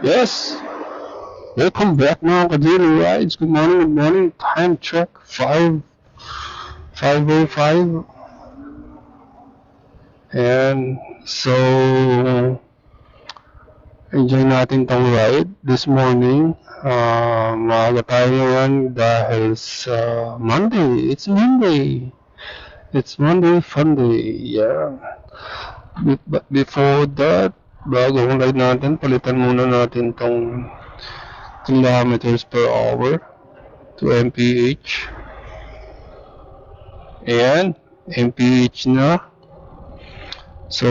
Yes, welcome back mga ka-daily rides. Good morning, good morning. Time check, 5:05. And so, enjoy natin tong ride this morning. Maaga tayo ngayon dahil sa Monday. It's Monday. It's Monday fun day. Yeah. But before that, bago ang ride natin, palitan muna natin tong kilometers per hour to mph. Ayan, mph na. So,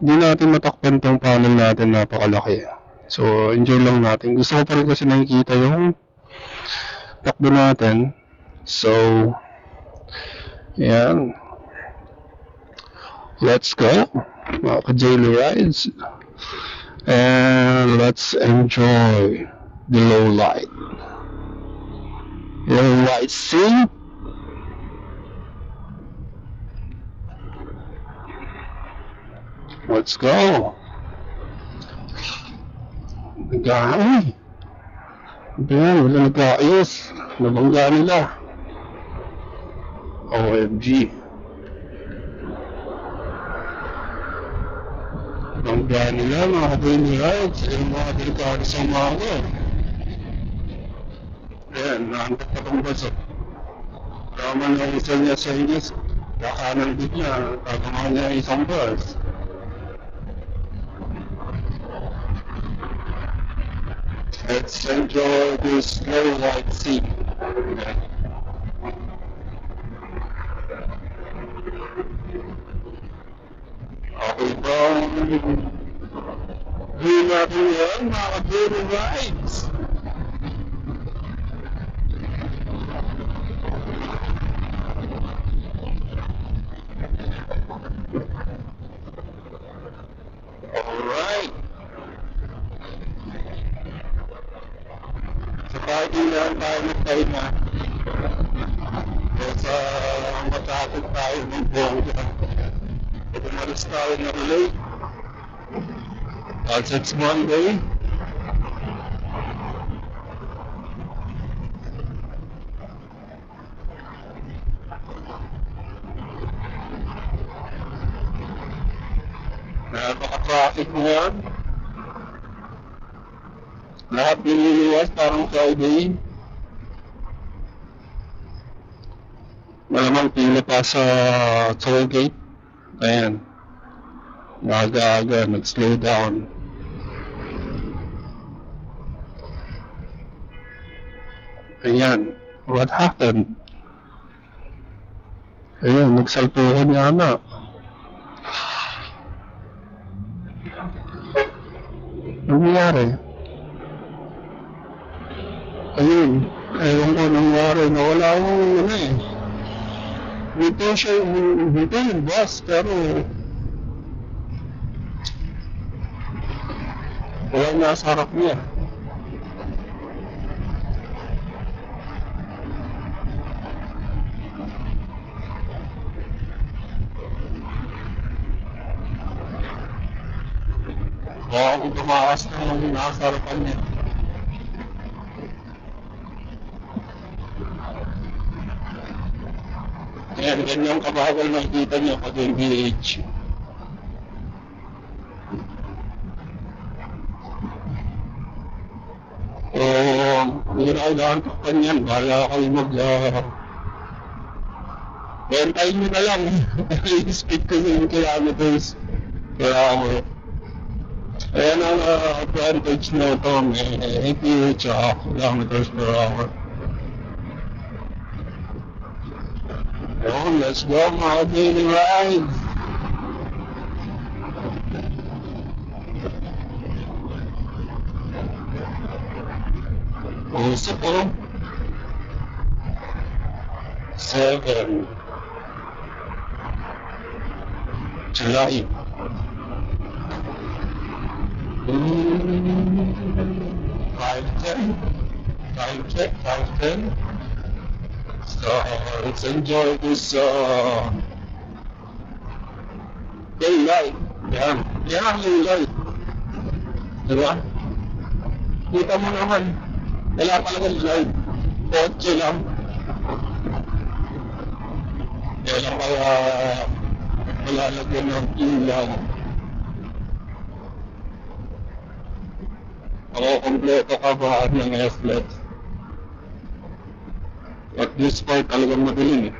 hindi natin matakpan tong panel natin, napakalaki. So, enjoy lang natin. Gusto ko pa rin kasi nakikita yung takbo natin. So, ayan. Let's go, mga ka-daily rides. And let's enjoy the low light. Low light scene. Let's go. Nag-aay. Ayan, wala nag-aayos. Nabangga nila. OMG. Nabangga nila mga daily rides. Yung mga delikado sa umaga. Ayan, nahanap pa itong baso. Tama na isa niya sa inis. Kakanan din niya. Tatangan niya isang bus. Let's enjoy this slow light scene. Okay ba? Gawin natin yan, mga daily rides. Alright. Sa party lang tayo magpahinga. Kasi matapit tayo ng bongga. Umalis tayo na late. As it's Monday. Napaka-traffic ngayon. Lahat nililiwas parang Friday. Malamang pila pa sa toll gate. Ayan. Aga-aga, nag-slow down. Ayan. What happened? Ayan, nagsalpuhan niya na. Ano nangyari? Ayun. Ewan ko nangyari. Nawala akong ano eh. Dito yung bus, pero wala nasa harap niya. Baka kung tumakas na yung nasa harapan niya. Ayan, ganyang kabagal nakikita niyo pag yung BH. Hindi na kailangan takpan yan. Bahala kayo bentahin nyo na lang. Speed ko sa kilometers per hour. Ayan ang advantage na ito. May APH kilometers per hour. Oh, let's go mga daily rides. Puso ko. 7 July. 5:10. 5:10. So, let's enjoy this daylight. Yan yung light. Diba? Kita mo naman. Wala talaga live. Kotse lang. Kaya lang kaya malalagyan ng ilaw. Ako kompleto kabahan ng S-Lex. At this part talagang madilim eh.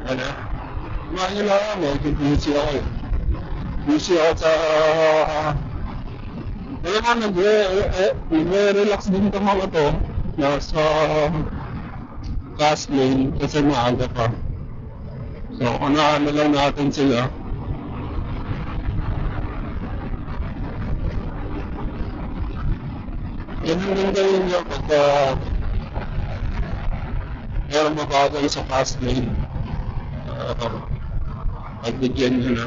Ano? Kumain lang ako, busy ako eh. Busy ako sa... Wala nga, nag-relax din ito mga to. Nasa fast lane kasi maaga pa. So, unahan na lang natin sila. Ganun din gawin niya pagka meron mabagal sa fast lane. Pagbigyan nyo na.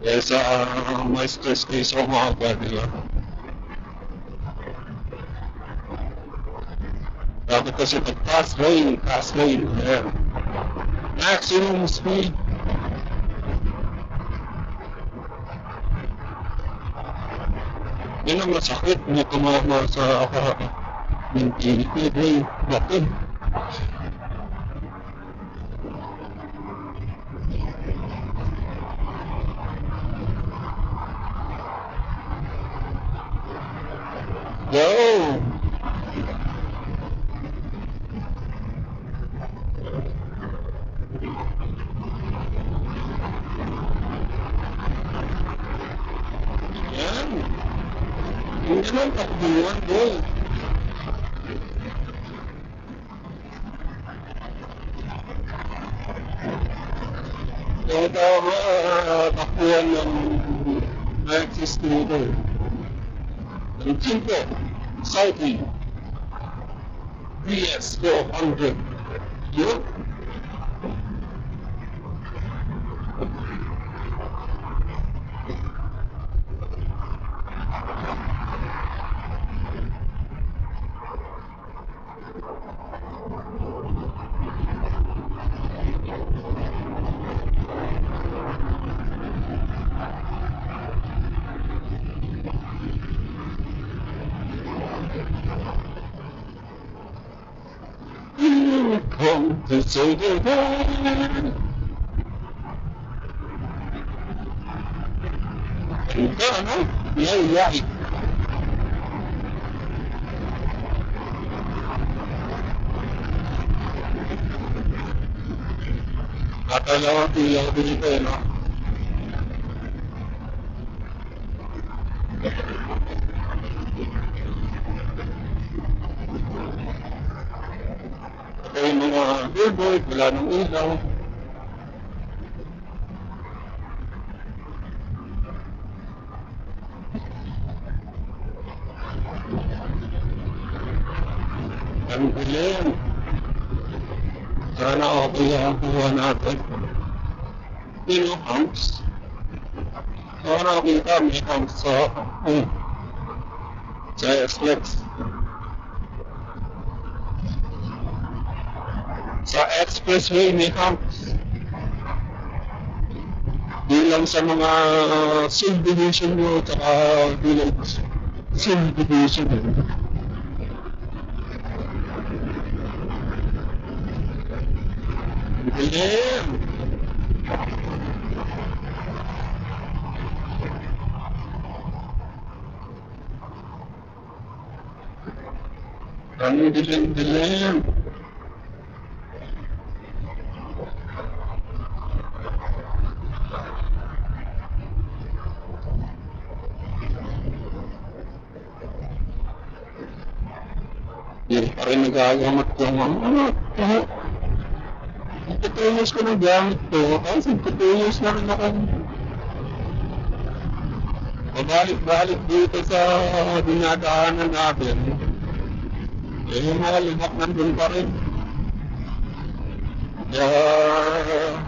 Kaya sa may stress kayo sa umaga, di ba? Dapat kasi pag fast lane, ayan. Maximum speed. Yan ang masakit, may tumama sa hindi, bakit? Go! Yan! Hindi naman takbuhan, boy. Yung takbuhan ng Maxis dito. Ang simple, cycling, PS 400. Yun. Come to say goodbye. Ito, ano? Yay. Katalawang ilaw dito, no? Ito yung mga billboard, wala nang ilaw. Ang bilang. Sana okay ang kuha natin. Pero humps. Sana kita may humps sa S-Lex. Sa expressway may humps. Bilang sa mga subdivision mo at village subdivision. Bilang. Ang dilim-dilim. Hindi pa rin nagagamit ko mga Itutulos ko ng gamit ko, kasi itutulos na rin ako. Pabalik-balik dito sa dinadaanan natin. Eh, yung mga lubak nandun pa rin. Kaya,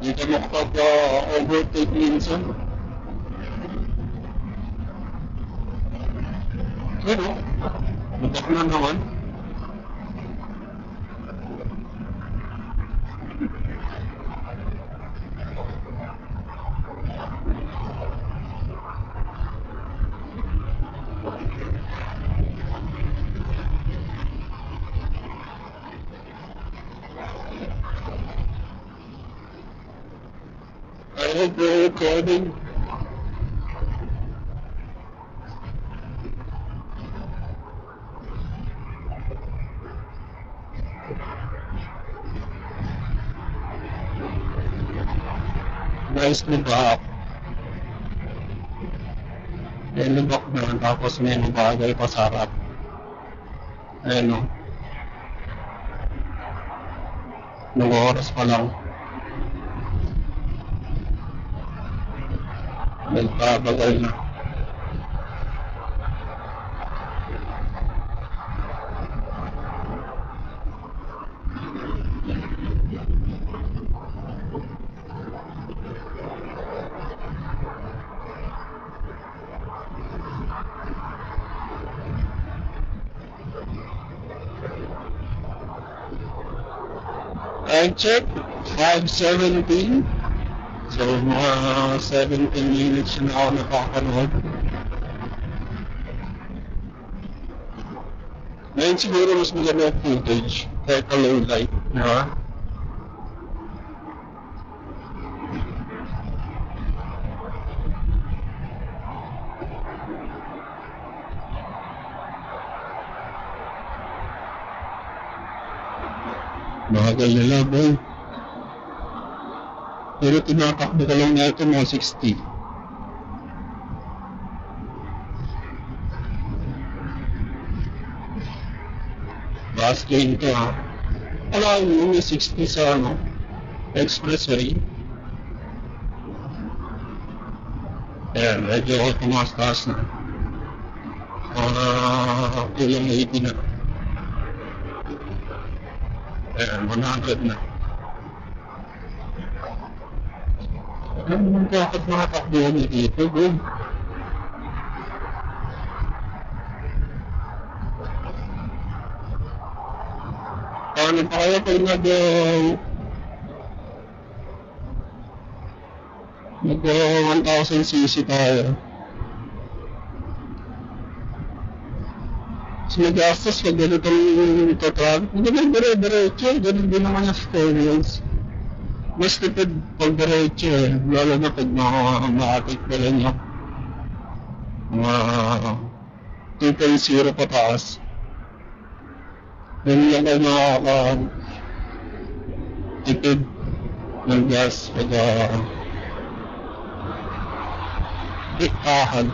di ka makapag-overtake minsan. Pero, lubak na naman. I hope you're recording. Nice lubak. May lubak na, tapos may bagay pa sa harap. Ayun o. Nung oras pa lang. Nagpabagal na. I check 5:17. So, mga 17 minutes na ako nakakanood. Ngayon siguro mas maganda yung footage kahit a low light, di ba? Bagal nila, boy. Pero tinatakbo ka lang na ito mga 60. Fast lane to ha. Alam mo, may 60 sa ano, expressway. Ayan, medyo tumaas-taas na. Kulang 80 na. Ayan, 100 na. Ano naman bakit makatakbuhan niya dito, bro? Paano pa kaya pag nag-1000cc tayo? Mas magastos pag ganitong ito-traffic. Hindi naman dire-diretso, ganun din naman yung 4 wheels. Mas tipid pag diretso eh, lalo na pag ma-atik pa rin yung mga 2.0 pataas. Ganun lang kayo makakatipid ng gas pag ikahan.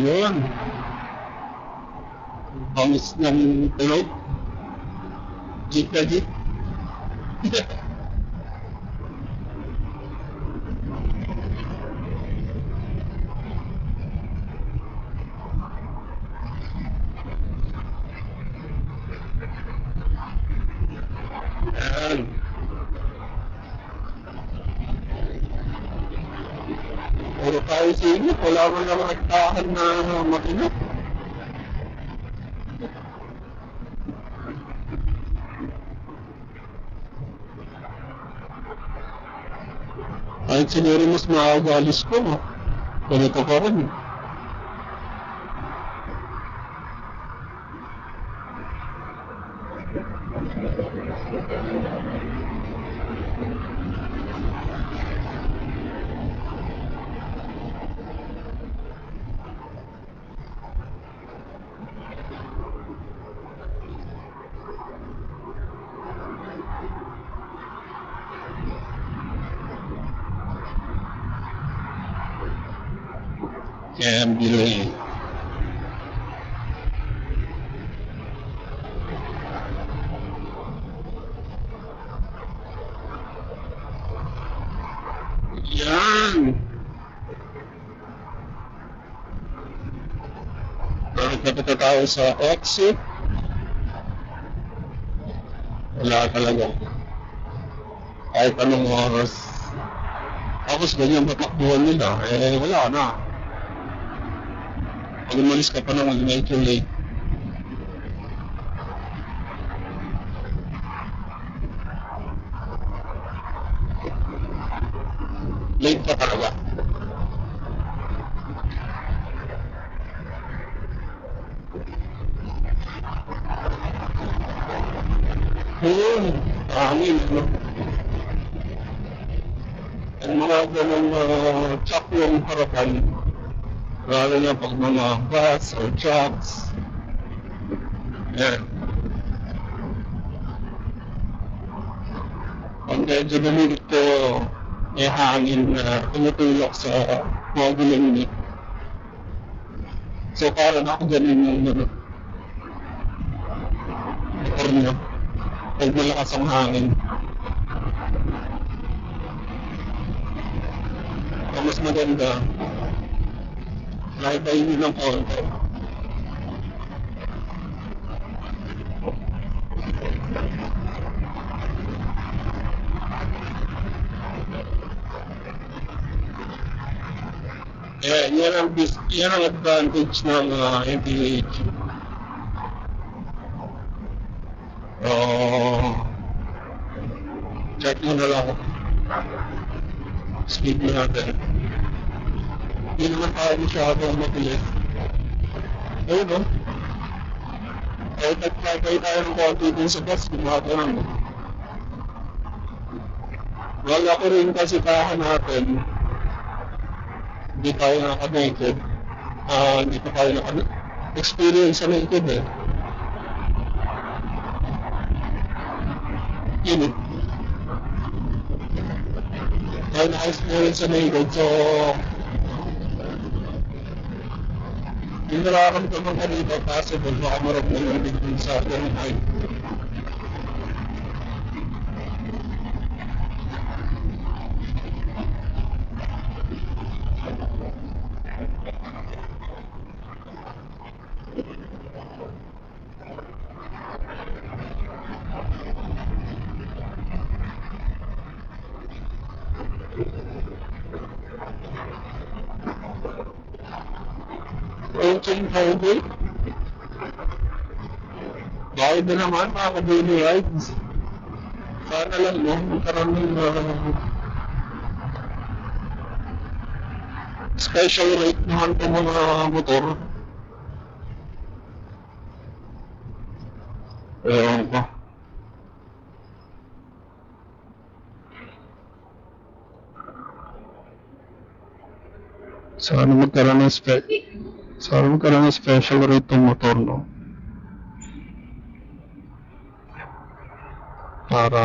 Yun. Pangis ng tulog. Jeep na jeep. Ayan. Puro tayo singit. Wala mo naman nagtahan na makina. Kahit siguro mas makagalis ko, ganito pa rin. and delay. Yan! Kapit na tayo sa exit. Wala talaga. Kahit anong oras. Tapos ganyan patakbuhan nila, wala na. Pag umalis ka pa naman, medyo late. Late pa talaga. Hangin, ano? Ang mga ganang truck yung harapan, lalo na pag mga bus or trucks. Yan. Pag medyo namilit ko, may hangin na tumutulok sa mga gulong. So parang ako ganun yung motor niya. Pag malakas ang hangin. Ang mas maganda, laibay nyo ng konti. Yan ang advantage ng MPH. Check mo na lang speed natin. Hindi naman tayo masyadong mabilis. Ayun no? Kahit nagpapay tayo ng konti din sa bus, gumagano'n. Wala ko rin kasi tahan natin. Hindi tayo naka-naked. Hindi pa tayo naka-experience sa naked eh. Yun eh. Tayo naka-experience sa naked, so yung nararamdaman ka dito, possible, baka maramdaman din sa ganun height. Coaching highway. Bayad na naman mga ka-daily rides. Sana lang no, magkaroon ng special rate naman itong mga motor. Ewan ko. Sana magkaroon ng special rate ng motor, no? Para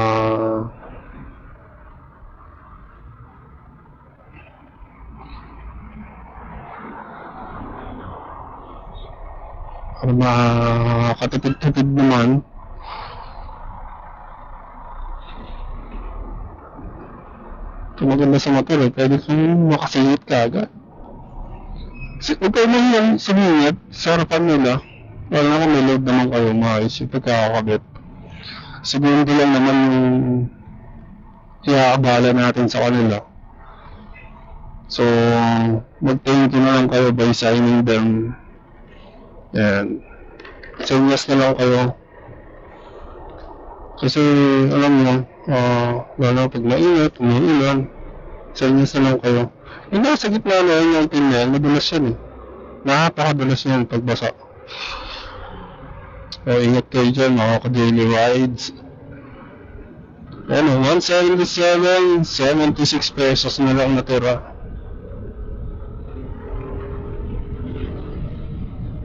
makakatipid-tipid naman. Ito maganda sa motor eh, pwede kang makasingit ka agad. Huwag kayo mo yung sumingit sa harapan nila. Wala na kung may load naman kayo, maayos yung pagkakakabit. Segundo lang naman yung iaabala natin sa kanila. So, mag-thank you na lang kayo by signing them. And senyas na lang kayo. Kasi, alam mo, lalo pag mainit, umiilan, senyas na lang kayo. Yung nasa gitna na yun yung team na yan, madulas yan eh. Napakadulas yan pagbasa. So, ingat kayo dyan, mga ka-daily rides. Ano, 177, 76 pesos na lang natira.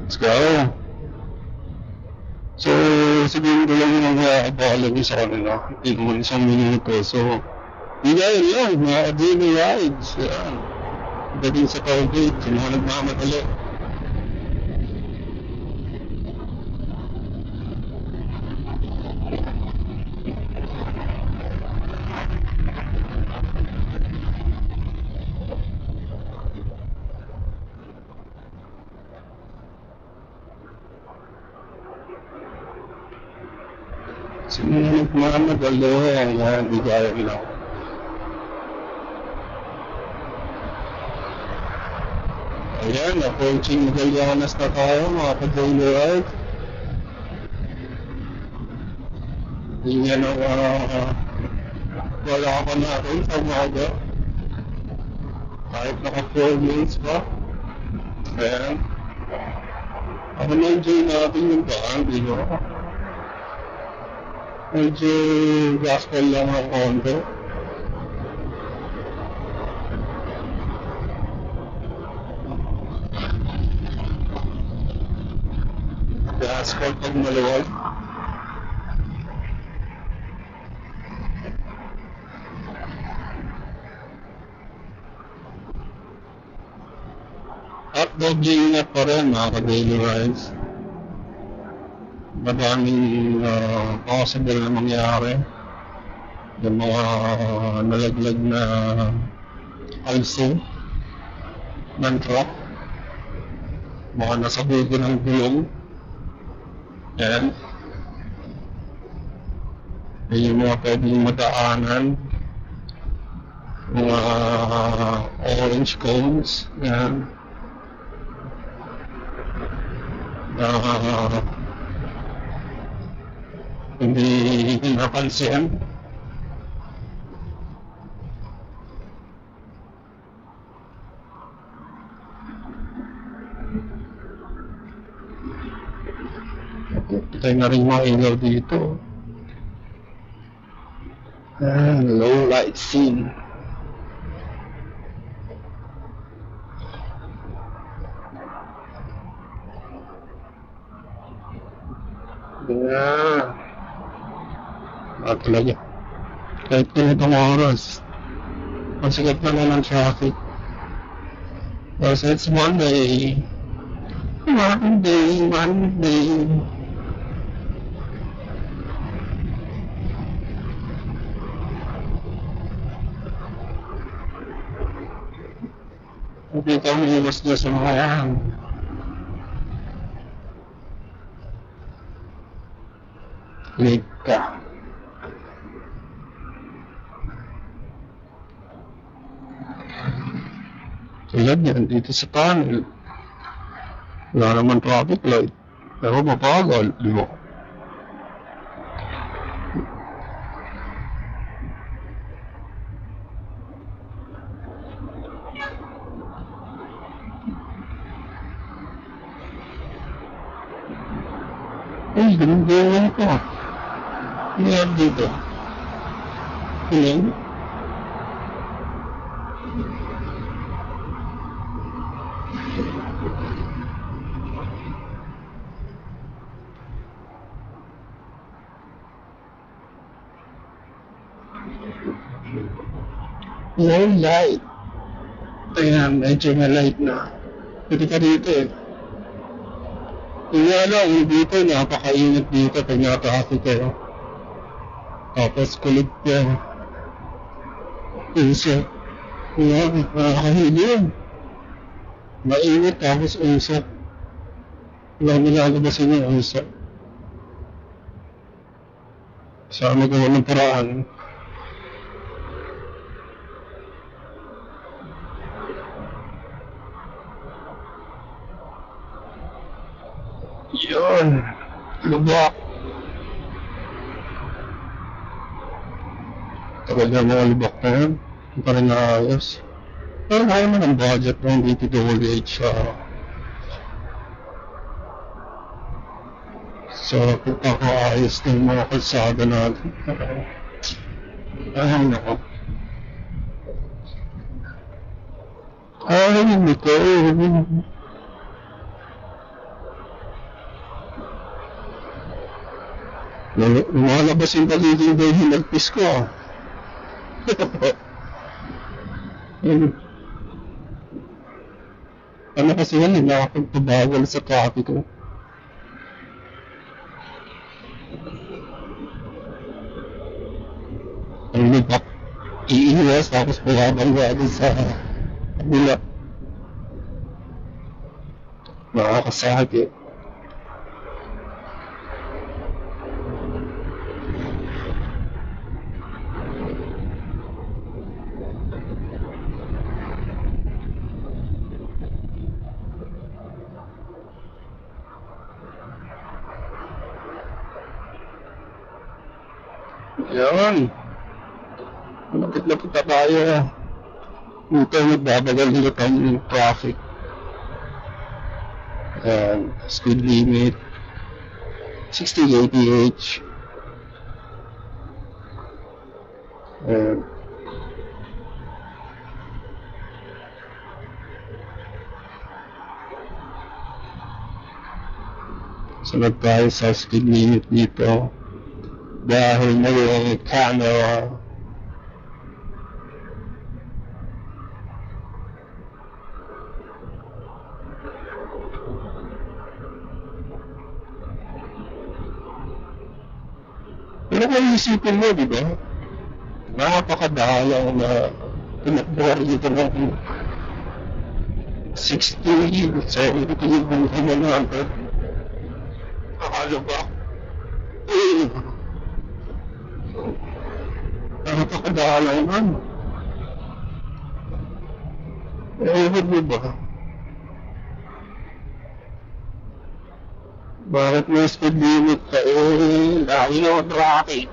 Let's go. So, sabihin ko lang yung mga abala nyo sa kanila. Hindi naman isang minuto. So, hindi yan, mga ka-daily rides. Yan. Dating sa toll gate, yung mga nagmamadali. Sino na nagmamadali? Ayan, di kaya lang. Ayan, approaching Magallanes na tayo mga ka-daily ride. Yan ang wala ka natin sa umaga. Kahit naka 4 minutes pa. Ayan. Ako na-enjoy natin yung daan, di ba? Medyo gospel lang ang konti. Gospel pag maluwag. At doble ingat pa rin mga ka-daily rides. Madaming possible na mangyari. Yung mga nalaglag na also ng truck. Mga nasabugo ng gulong. Yan. Yan yung mga pwedeng madaanan. Mga orange cones. Yan. Hindi napansin. Patay na rin mga ilaw dito. Low light scene. At talaga. Kahit ganitong oras, masigat na ng traffic. Kasi it's Monday. Monday. Hindi ka umiwas na sa mga yan. Late ka. Tulad yan, dito sa tunnel. Wala naman traffic light. Pero mapagal, di ba? Ay, ganun ko. Yan dito. Ilan? Low light. Ayan, medyo may light na. Pwede ka dito eh. Kaya lang, dito, napakainit dito pag naka-traffic kayo. Tapos kulit yan. Usok. Kaya, nakakahili. Mainit tapos usok. Walang nilalabasin yung usok. Sana gawa ng paraan. Yun. Lubak. Tagal na mga lubak na yan. Hindi pa rin naayos. Pero kaya man ang budget ng DPWH sa pagkakaayos ng mga kalsada natin. Ay, nako. Ay, niko. Lumalabas yung pagiging dahil nagpis ko. Ano kasi yan, nakakapagpabagal sa traffic ko. Ang lubak, iiwas tapos bumabangga din sa kabila. Nakakasakit. Yan. Lapit-lapit na tayo. Dito nagbabagal ulit ang traffic. And speed limit 60 kph. And sunod tayo sa speed limit dito dahil may camera. Pero kung isipin mo, di ba? Napakadalang na pinakbuhan dito ng 60, 70, 100. Akala ba? Napakadalang man. Ewan mo ba? Bakit may speed limit ka? Lagi na traffic.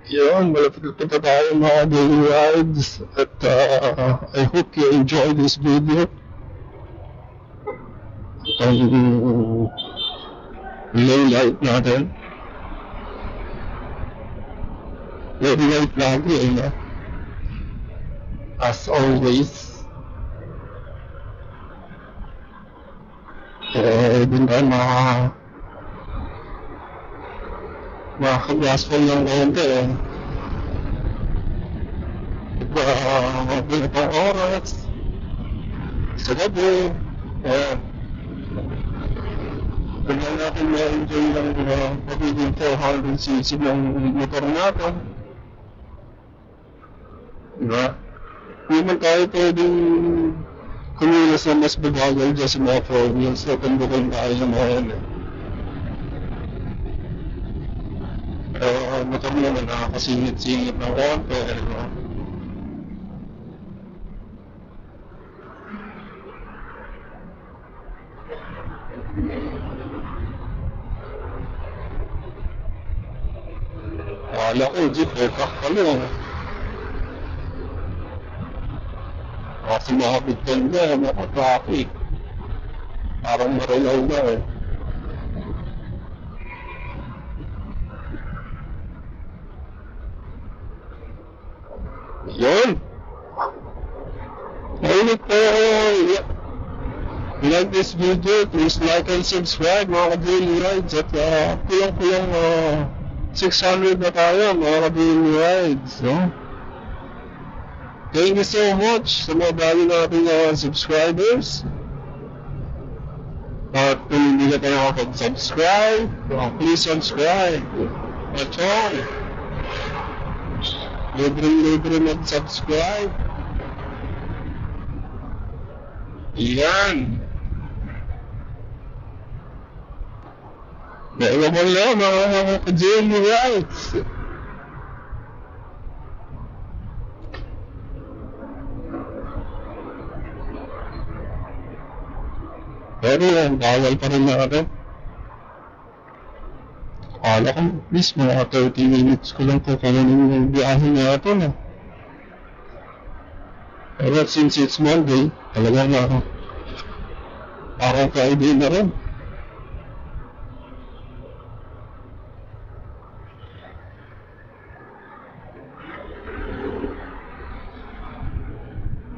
Yun, malapit na tayo mga daily rides at I hope you enjoy this video. Ang low light natin. Low light lagi eh, as always. Din tayo makakagasfall ng konti eh. Pinapang oras sa gabi. Kailangan natin ma-enjoy ng pagiging 400cc ng motor natin. Diba? Hindi man tayo pwedeng kumilos na mas babagal dyan sa mga 4 wheels na pandukan tayo ng mga yan eh. Motor naman nakakasingit-singit ng konti. Diba? Akala ko, jeep, aircraft pala eh. Kasi makapit ka na, maka-traffic. Parang marilaw na eh. Yun! Mainit po! If you like this video, please like and subscribe mga ka-daily rides. At kulang-kulang 600 na tayo mga ka-daily rides. No? Thank you so much sa mga dami nating subscribers. At kung hindi ka tayo nakapag-subscribe, please subscribe. At all. Libre mag-subscribe. Yan. Dahil mo lang mga ka-daily rides. Pero yan, bawal pa rin natin. Akala ko, please, mga 30 minutes ko lang kukunin yung biyahe natin. Pero since it's Monday, talaga na parang Friday na rin.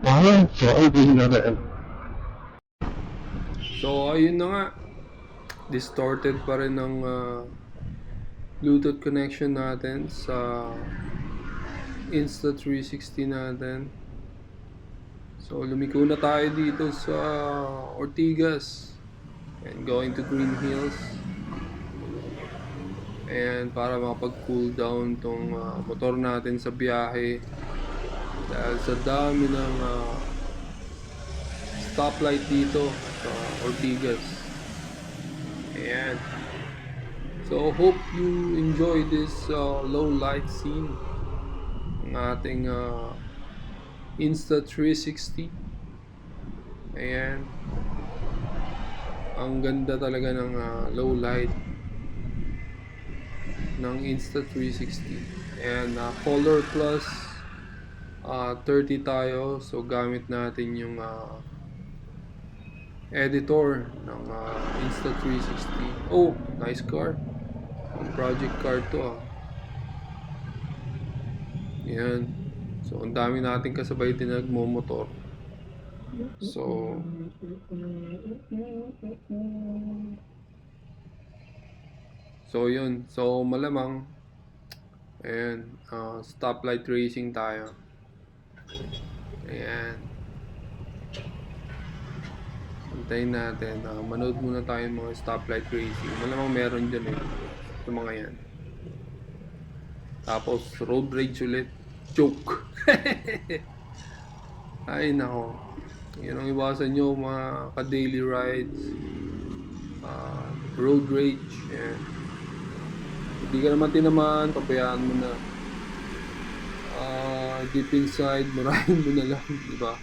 Parang Friday na rin. So ayun na nga, distorted pa rin ng Bluetooth connection natin sa Insta360 natin. So lumiko na tayo dito sa Ortigas and going to Green Hills. And para makapag-cool down tong motor natin sa biyahe dahil sa dami ng stoplight dito sa Ortigas. Ayan. So hope you enjoy this low light scene ng ating Insta360. Ayan. Ang ganda talaga ng low light ng Insta360. And color plus 30 tayo. So gamit natin yung editor ng Insta360. Oh, nice car. Project car to Yan. So ang dami natin kasabay din nagmo-motor. So yun. So malamang ayan, stoplight racing tayo. Ayan. Antayin natin. Manood muna tayo mga stoplight racing. Malamang meron dyan sa mga yan. Tapos road rage ulit. Joke. Ay nako. Yan ang iwasan nyo mga ka-daily rides. Road rage. Ayan. Hindi ka naman tinamaan, pabayaan mo na. Deep inside, marahin mo na lang, di ba?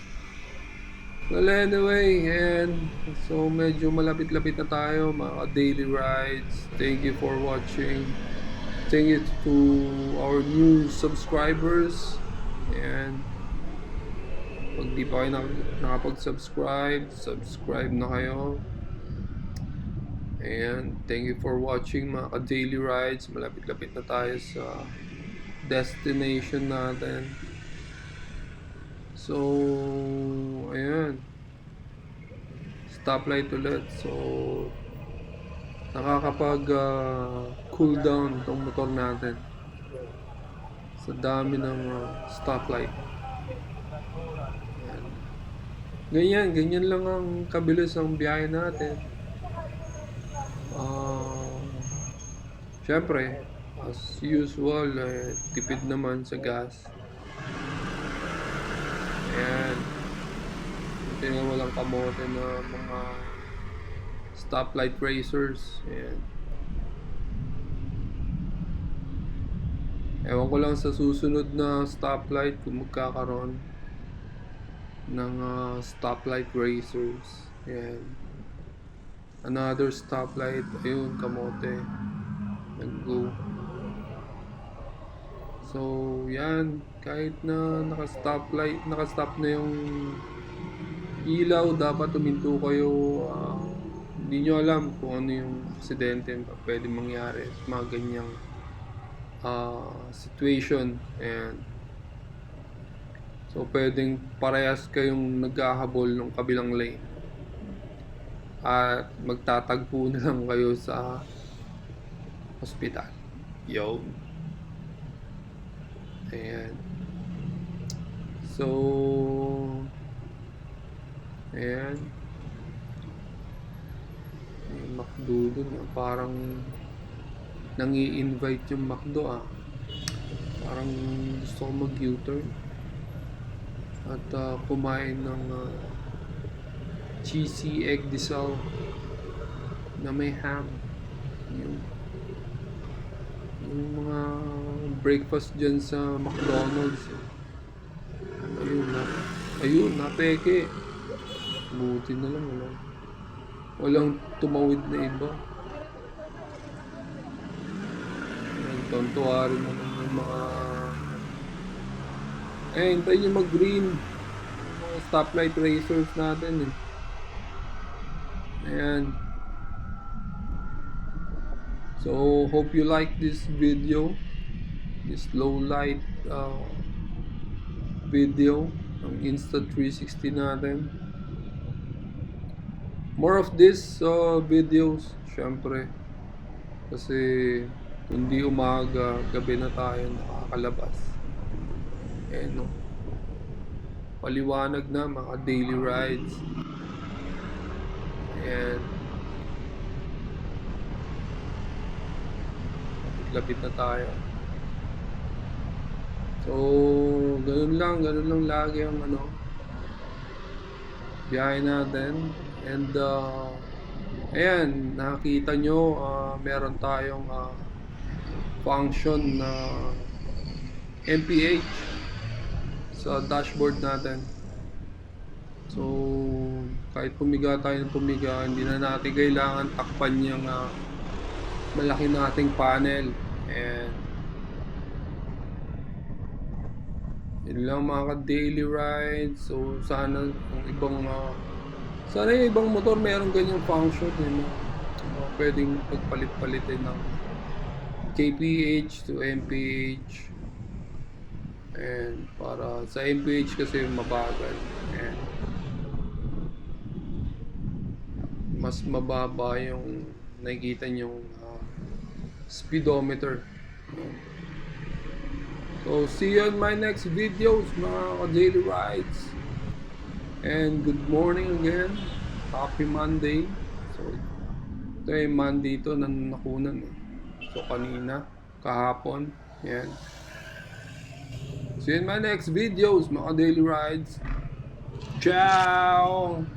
Well, anyway, and so medyo malapit-lapit na tayo, mga daily rides. Thank you for watching. Thank you to our new subscribers. And pag di pa kayo nakapag-subscribe, subscribe na kayo. And thank you for watching mga ka-daily rides. Malapit-lapit na tayo sa destination natin. So, ayan. Stoplight ulit. So, nakakapag cool down itong motor natin sa dami ng stoplight. Ayan. Ganyan lang ang kabilis ang biyahe natin. Syempre, as usual, tipid naman sa gas. Ayan. Ito yung walang kamote na mga stoplight racers. Ayan. Ewan ko lang sa susunod na stoplight kung magkakaroon ng stoplight racers. Ayan. Another stoplight. Ayun, kamote. Nag-go. So, yan. Kahit na naka-stop na yung ilaw, dapat tuminto kayo. Hindi nyo alam kung ano yung aksidente na pwede mangyari sa mga ganyang situation. And so, pwedeng parehas kayong naghahabol ng kabilang lane. At magtatagpo na lang kayo sa hospital. Yo. Ayan. So, ayan. May McDo dun. Parang nangi-invite yung McDo Parang gusto ko mag-U-turn. At kumain ng cheesy egg disal na may ham. Yung mga breakfast dyan sa McDonald's. Ayun, napeke. Buti na lang, walang tumawid na iba. Tontuwa rin naman yung mga hintayin nyo mag-green. Mga stoplight racers natin Ayan. So, hope you like this video. This low light video ng Insta360 natin. More of this videos, syempre. Kasi kundi umaga, gabi na tayo nakakalabas. No, paliwanag na mga daily rides. Ayan, lapit na tayo. So, ganun lang lagi ang biyahe natin. And ayan, nakita nyo, meron tayong function na MPH sa dashboard natin. So, kahit pumiga tayo ng pumiga, hindi na natin kailangan takpan yung malaki nating panel. And yun lang mga daily rides. So sana yung ibang motor meron ganyang function pwedeng pagpalit-palitin ng KPH to MPH. And para sa MPH kasi mabagal and mas mababa yung nakikita nyong speedometer. So, see you in my next videos, mga daily rides. And good morning again. Happy Monday. So, ito yung Monday ito na nakunan. So, kanina, kahapon. Yan. See you in my next videos, mga daily rides. Ciao!